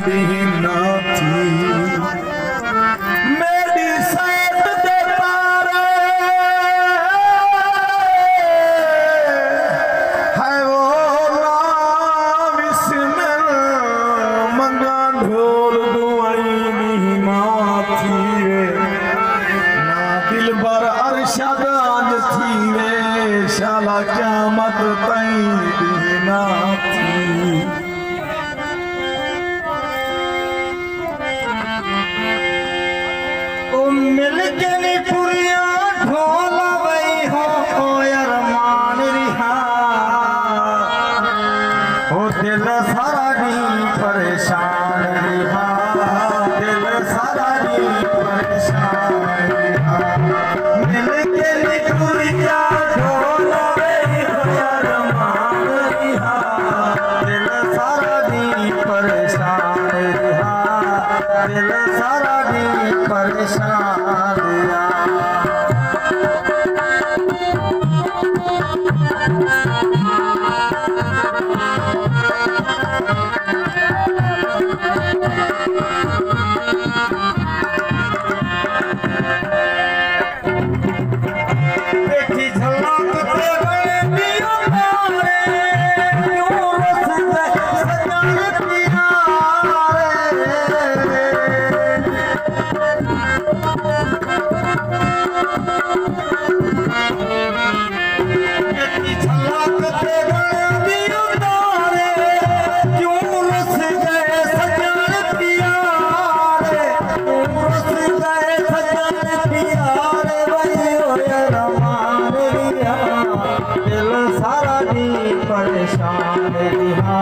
दीना थी मेरी सैत दे पारे है वो नाम इसमें मंगा ढोल दुआई दीना थी ना दिल बर अरशद आज थी वे शाला क़यामत ताईं दीना थी मिल के निपुरिया ढोल वही हो अरमान रिहा हो दिल सारा दी परेशान रिहा दिल सारा दी परेशान रिहा मिल के निपुरिया ढोल वही हो अरमान रिहा दिल सारा दी परेशान रिहा दिल सारा दी परेशान परेशान रिहा।